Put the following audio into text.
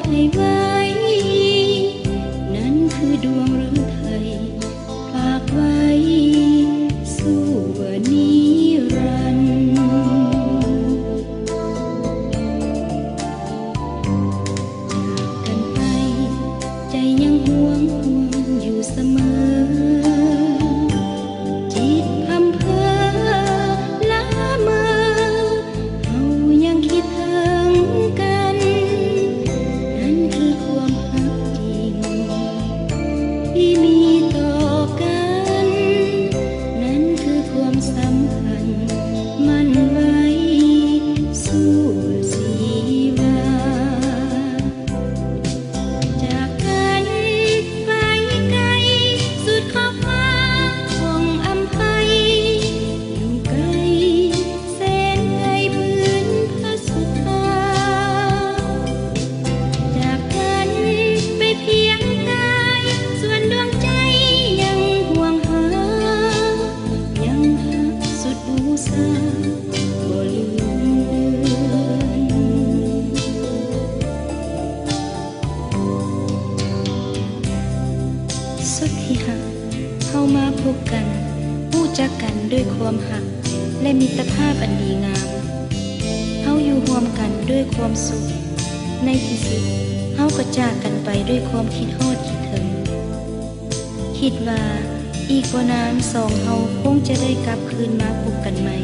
ให้ไว้นั้นคือดวงฤทัยฝากไว้สู่นิรันดร์จากกันไปใจยังห่วงอยู่เสมอจิตพำเพ้อละเมอเฮายังคิดถึงกันนั่นคือความรักจริงที่มีต่อกันนั่นคือความสัมพันธ์มันไว้สู่ชีวาจากกันไปไกลสุดขอบฟ้าของอำไพอยู่ไกลแสนไกลพื้นพระสุธาจากกันไปเพียงกายส่วนดวงใจยังห่วงหายังหักสุดบูชาบ่ลืมเลือนสุดที่หักเข้ามาพบกันรู้จักกันด้วยความหักและมิตรภาพอันดีงามเฮาอยู่ร่วมกันด้วยความสุขในที่สุดเฮาก็จากกันไปด้วยความคิดฮอดคิดถึงคิดว่าอีกบ่นานสองเฮาคงจะได้กลับคืนมาพบกันใหม่